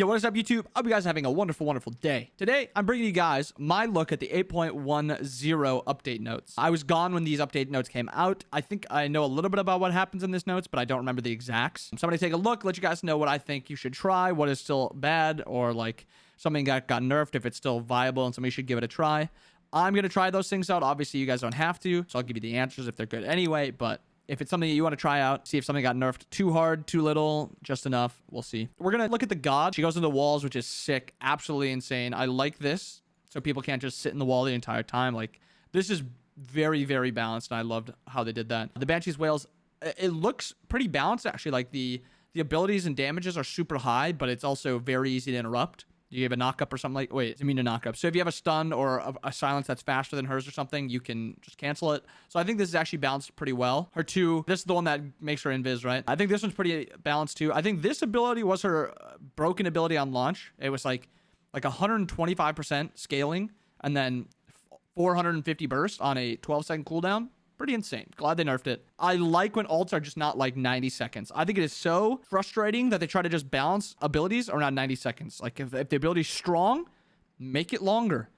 Yo, what is up, YouTube? I hope you guys are having a wonderful, wonderful day. Today, I'm bringing you guys my look at the 8.10 update notes. I was gone when these update notes came out. I think I know a little bit about what happens in these notes, but I don't remember the exacts. So I'm going to take a look, let you guys know what I think you should try, what is still bad, or like something that got nerfed if it's still viable and somebody should give it a try. I'm going to try those things out. Obviously, you guys don't have to, so I'll give you the answers if they're good anyway, but if it's something that you want to try out, see if something got nerfed too hard, too little, just enough, we'll see. We're going to look at the god. She goes into the walls, which is sick. Absolutely insane. I like this, so people can't just sit in the wall the entire time. Like, this is very, very balanced, and I loved how they did that. The Banshee's Wails, it looks pretty balanced, actually. Like, the abilities and damages are super high, but it's also very easy to interrupt. You have a knockup or something like... Wait, it's immune to knockup. So if you have a stun or a silence that's faster than hers or something, you can just cancel it. So I think this is actually balanced pretty well. Her 2, this is the one that makes her invis, right? I think this one's pretty balanced too. I think this ability was her broken ability on launch. It was like 125% scaling and then 450 burst on a 12-second cooldown. Pretty insane. Glad they nerfed it. I like when ults are just not like 90 seconds. I think it is so frustrating that they try to just balance abilities around 90 seconds. Like if the ability's strong, make it longer.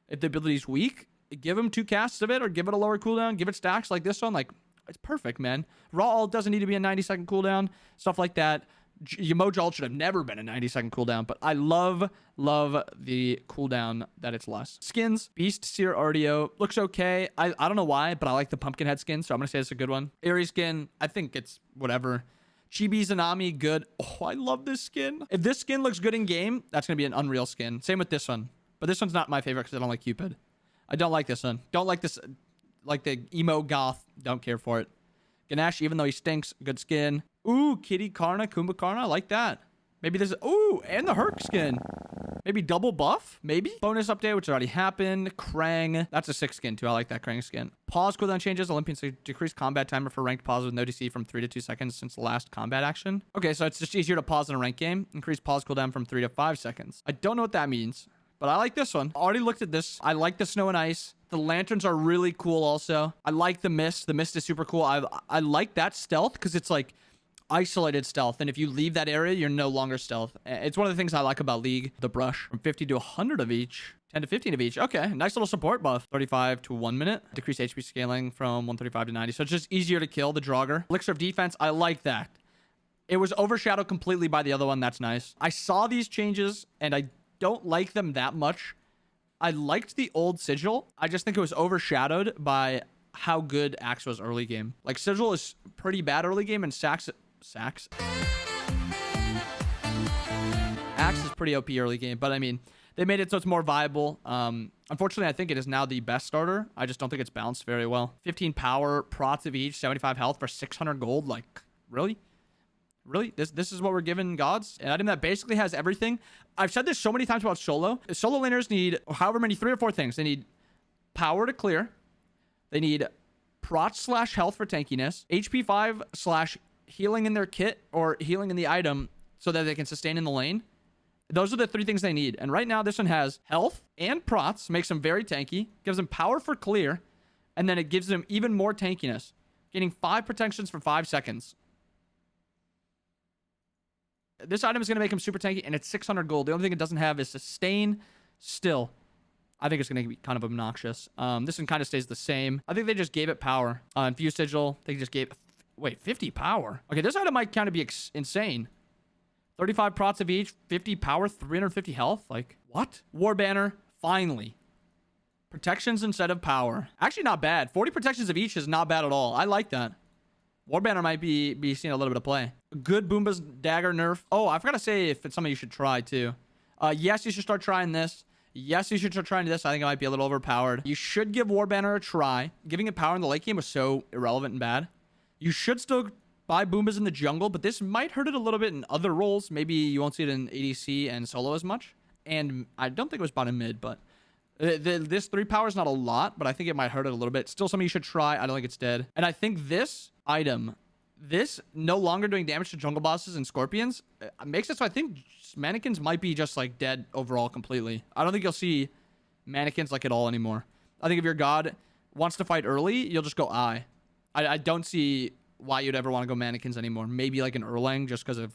If the ability's weak, give them 2 casts of it or give it a lower cooldown. Give it stacks like this one. Like, it's perfect, man. Raw ult doesn't need to be a 90-second cooldown. Stuff like that. Emoji ult should have never been a 90-second cooldown, but I love the cooldown that it's less. Skins, Beast Seer Artio, looks okay. I don't know why, but I like the Pumpkinhead skin, so I'm gonna say it's a good one. Aerie skin, I think it's whatever. Chibi Zanami, good. Oh, I love this skin. If this skin looks good in game, that's gonna be an unreal skin. Same with this one, but this one's not my favorite because I don't like Cupid. I don't like this one. Don't like this, like the emo goth. Don't care for it. Ganesh, even though he stinks, good skin. Ooh, Kitty Karna, Kumbhakarna, I like that. Maybe this is, ooh, and the Herc skin. Maybe double buff, maybe? Bonus update, which already happened. Krang, that's a 6 skin too. I like that Krang skin. Pause cooldown changes. Olympians decrease combat timer for ranked pause with no DC from 3 to 2 seconds since the last combat action. Okay, so it's just easier to pause in a ranked game. Increase pause cooldown from 3 to 5 seconds. I don't know what that means, but I like this one. Already looked at this. I like the snow and ice. The lanterns are really cool also. I like the mist. The mist is super cool. I like that stealth because it's like isolated stealth, and if you leave that area, you're no longer stealth. It's one of the things I like about League. The brush from 50 to 100 of each, 10 to 15 of each. Okay, nice little support buff. 35 to 1 minute. Decrease HP scaling from 135 to 90, so it's just easier to kill the Draugr. Elixir of defense, I like that. It was overshadowed completely by the other one. That's nice. I saw these changes and I don't like them that much. I liked the old Sigil. I just think it was overshadowed by how good Axe was early game. Like, Sigil is pretty bad early game, and Axe is pretty OP early game, but I mean, they made it so it's more viable. Unfortunately, I think it is now the best starter. I just don't think it's balanced very well. 15 power, prots of each, 75 health for 600 gold. Like, really? Really? This is what we're giving gods? An item that basically has everything. I've said this so many times about solo. Solo laners need however many, 3 or 4 things. They need power to clear. They need prot / health for tankiness. HP 5 / healing in their kit or healing in the item so that they can sustain in the lane. Those are the 3 things they need. And right now, this one has health and prots, makes them very tanky, gives them power for clear, and then it gives them even more tankiness, gaining 5 protections for 5 seconds. This item is going to make him super tanky, and it's 600 gold. The only thing it doesn't have is sustain. Still, I think it's going to be kind of obnoxious. This one kind of stays the same. I think they just gave it power. Infused Sigil, they just gave... Wait, 50 power? Okay, this item might kind of be insane. 35 prots of each, 50 power, 350 health. Like, what? War Banner, finally. Protections instead of power. Actually, not bad. 40 protections of each is not bad at all. I like that. War Banner might be seeing a little bit of play. Good Boomba's Dagger nerf. Oh, I forgot to say if it's something you should try too. Yes, you should start trying this. Yes, you should start trying this. I think it might be a little overpowered. You should give War Banner a try. Giving it power in the late game was so irrelevant and bad. You should still buy Boombas in the jungle, but this might hurt it a little bit in other roles. Maybe you won't see it in ADC and solo as much. And I don't think it was bottom mid, but this 3 power is not a lot, but I think it might hurt it a little bit. Still something you should try. I don't think it's dead. And I think this item, this no longer doing damage to jungle bosses and scorpions, makes it so I think mannequins might be just like dead overall completely. I don't think you'll see mannequins like at all anymore. I think if your god wants to fight early, you'll just go I don't see why you'd ever want to go mannequins anymore. Maybe like an Erlang just because of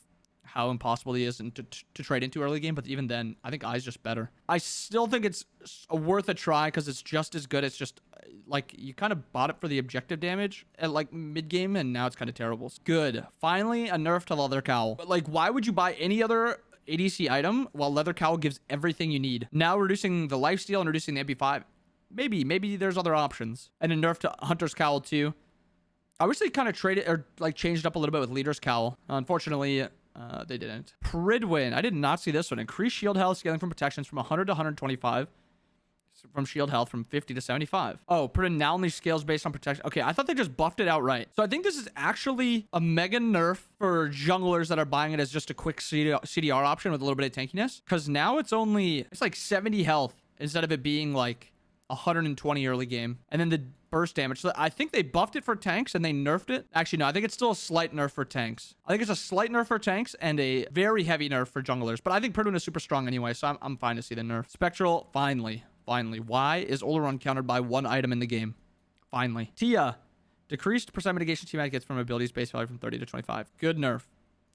how impossible he is and to trade into early game. But even then, I think I's just better. I still think it's worth a try because it's just as good. It's just like you kind of bought it for the objective damage at like mid game, and now it's kind of terrible. Good. Finally, a nerf to Leather Cowl. But like, why would you buy any other ADC item while Leather Cowl gives everything you need? Now reducing the lifesteal and reducing the MP5. Maybe there's other options. And a nerf to Hunter's Cowl too. I wish they kind of traded or like changed up a little bit with Leader's Cowl. Unfortunately, they didn't. Pridwin. I did not see this one. Increase shield health scaling from protections from 100 to 125. From shield health from 50 to 75. Oh, Pridwin now only scales based on protection. Okay, I thought they just buffed it outright. So I think this is actually a mega nerf for junglers that are buying it as just a quick CDR option with a little bit of tankiness. Because now it's like 70 health instead of it being like 120 early game. And then the burst damage. So I think they buffed it for tanks and they nerfed it. Actually, no, I think it's still a slight nerf for tanks. I think it's a slight nerf for tanks and a very heavy nerf for junglers. But I think Pridwin is super strong anyway, so I'm fine to see the nerf. Spectral, finally. Why is Oleron countered by one item in the game? Finally. Tia. Decreased percent mitigation teammate gets from abilities base value from 30 to 25. Good nerf.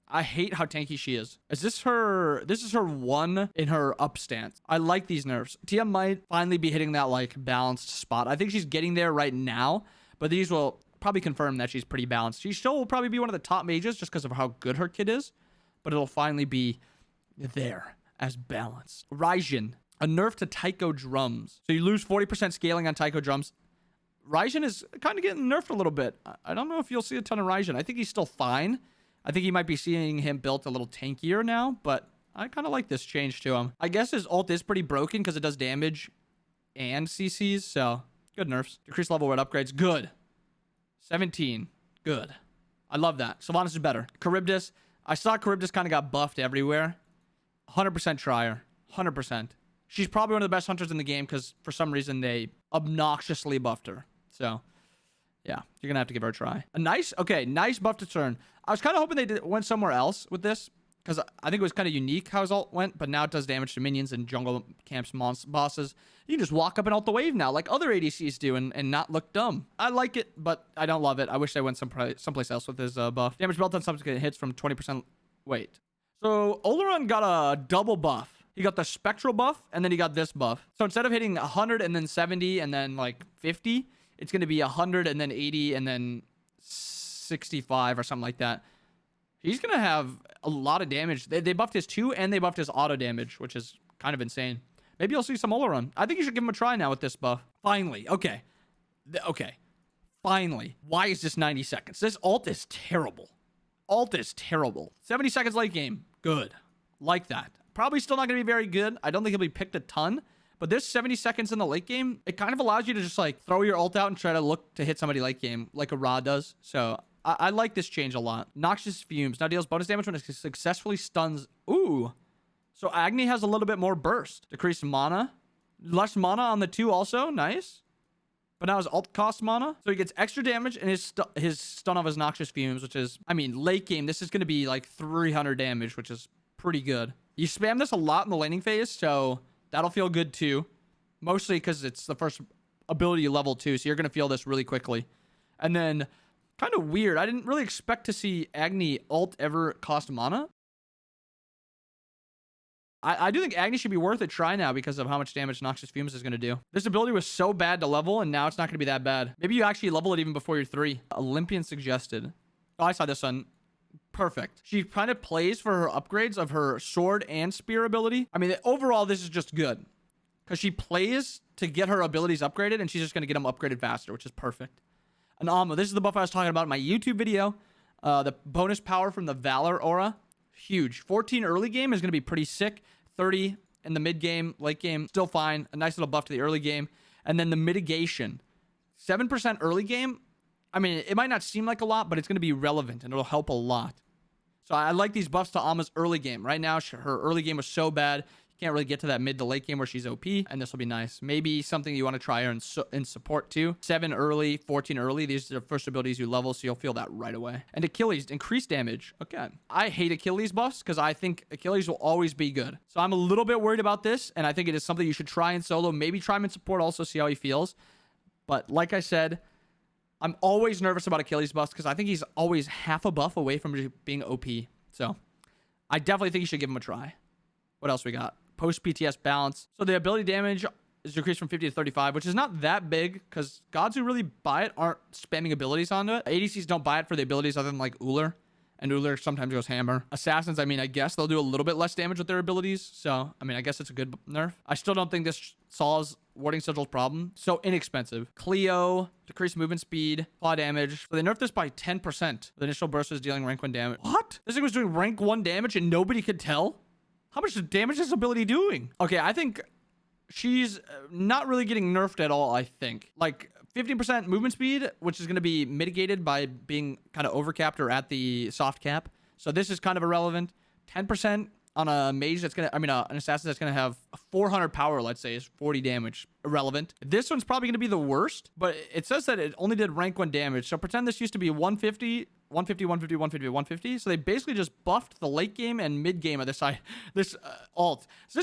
I hate how tanky she is. This is her one in her up stance. I like these nerfs. Tia might finally be hitting that like balanced spot. I think she's getting there right now, but these will probably confirm that she's pretty balanced. She still will probably be one of the top mages just because of how good her kit is, but it'll finally be there as balanced. Raijin. A nerf to Taiko drums. So you lose 40% scaling on Taiko drums. Raijin is kind of getting nerfed a little bit. I don't know if you'll see a ton of Raijin. I think he's still fine. I think you might be seeing him built a little tankier now, but I kind of like this change to him. I guess his ult is pretty broken because it does damage and CCs, so good nerfs. Decreased level red upgrades. Good. 17. Good. I love that. Sylvanas is better. Charybdis. I saw Charybdis kind of got buffed everywhere. 100% try her. 100%. She's probably one of the best hunters in the game because for some reason they obnoxiously buffed her. So, yeah, you're going to have to give her a try. Nice buff to turn. I was kind of hoping they went somewhere else with this because I think it was kind of unique how his ult went, but now it does damage to minions and jungle camps bosses. You can just walk up and ult the wave now like other ADCs do and not look dumb. I like it, but I don't love it. I wish they went someplace else with his buff. Damage belt on subsequent hits from 20%. Wait. So, Oleron got a double buff. He got the spectral buff, and then he got this buff. So instead of hitting 100 and then 70 and then like 50, it's going to be 100 and then 80 and then 65 or something like that. He's going to have a lot of damage. They buffed his 2 and they buffed his auto damage, which is kind of insane. Maybe you'll see some Oleron. I think you should give him a try now with this buff. Finally. Okay. Finally. Why is this 90 seconds? This ult is terrible. 70 seconds late game. Good. Like that. Probably still not going to be very good. I don't think he'll be picked a ton. But this 70 seconds in the late game, it kind of allows you to just like throw your ult out and try to look to hit somebody late game like a Ra does. So I like this change a lot. Noxious Fumes. Now deals bonus damage when it successfully stuns. Ooh. So Agni has a little bit more burst. Decreased mana. Less mana on the 2 also. Nice. But now his ult costs mana. So he gets extra damage and his stun of his Noxious Fumes, which is, I mean, late game, this is going to be like 300 damage, which is pretty good. You spam this a lot in the laning phase, so that'll feel good too. Mostly because it's the first ability you level too, so you're going to feel this really quickly. And then, kind of weird, I didn't really expect to see Agni ult ever cost mana. I do think Agni should be worth a try now because of how much damage Noxious Fumes is going to do. This ability was so bad to level, and now it's not going to be that bad. Maybe you actually level it even before you're 3. Olympian suggested. Oh, I saw this one. Perfect. She kind of plays for her upgrades of her sword and spear ability. I mean, overall, this is just good because she plays to get her abilities upgraded, and she's just going to get them upgraded faster, which is perfect. And this is the buff I was talking about in my YouTube video. The bonus power from the Valor aura, huge. 14 early game is going to be pretty sick. 30 in the mid game, late game, still fine. A nice little buff to the early game. And then the mitigation, 7% early game. I mean, it might not seem like a lot, but it's going to be relevant, and it'll help a lot. So I like these buffs to Alma's early game. Right now, her early game was so bad, you can't really get to that mid to late game where she's OP, and this will be nice. Maybe something you want to try her in support too. 7 early, 14 early. These are the first abilities you level, so you'll feel that right away. And Achilles, increased damage. Okay. I hate Achilles buffs because I think Achilles will always be good. So I'm a little bit worried about this, and I think it is something you should try in solo. Maybe try him in support also, see how he feels. But like I said, I'm always nervous about Achilles buffs because I think he's always half a buff away from being OP. So I definitely think you should give him a try. What else we got? Post PTS balance. So the ability damage is decreased from 50 to 35, which is not that big because gods who really buy it aren't spamming abilities onto it. ADCs don't buy it for the abilities other than like Uller. And Uller sometimes goes hammer. Assassins, I mean, I guess they'll do a little bit less damage with their abilities. So, I mean, I guess it's a good nerf. I still don't think this solves Warding Sigil's problem. So inexpensive. Cleo, decreased movement speed, claw damage. So they nerfed this by 10%. The initial burst is dealing rank 1 damage. What? This thing was doing rank 1 damage and nobody could tell? How much damage is this ability doing? Okay, I think she's not really getting nerfed at all, I think. Like 15% movement speed, which is going to be mitigated by being kind of overcapped or at the soft cap. So this is kind of irrelevant. 10% on a mage that's going to, an assassin that's going to have 400 power, let's say, is 40 damage. Irrelevant. This one's probably going to be the worst, but it says that it only did rank 1 damage. So pretend this used to be 150, 150, 150, 150, 150. So they basically just buffed the late game and mid game of this alt. So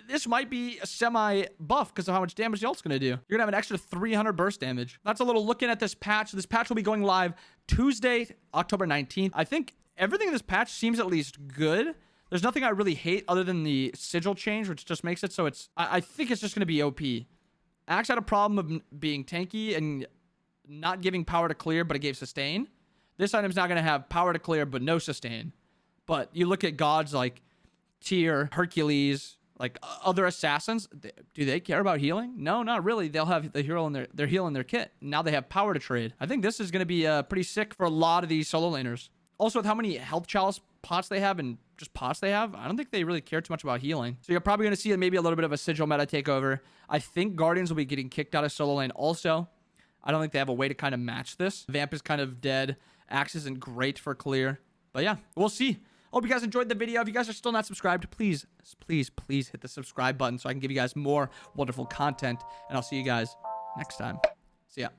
this might be a semi buff because of how much damage the alt's going to do. You're going to have an extra 300 burst damage. That's a little looking at this patch. This patch will be going live Tuesday, October 19th. I think everything in this patch seems at least good. There's nothing I really hate other than the sigil change, which just makes it so it's... I think it's just going to be OP. Axe had a problem of being tanky and not giving power to clear, but it gave sustain. This item's not going to have power to clear, but no sustain. But you look at gods like Tyr, Hercules, like other assassins. Do they care about healing? No, not really. They'll have the hero in their heal in their kit. Now they have power to trade. I think this is going to be pretty sick for a lot of these solo laners. Also, with how many health chalice pots they have and just pots they have, I don't think they really care too much about healing. So you're probably going to see maybe a little bit of a sigil meta takeover. I think Guardians will be getting kicked out of solo lane also. I don't think they have a way to kind of match this. Vamp is kind of dead. Axe isn't great for clear. But yeah, we'll see. Hope you guys enjoyed the video. If you guys are still not subscribed, please hit the subscribe button so I can give you guys more wonderful content. And I'll see you guys next time. See ya.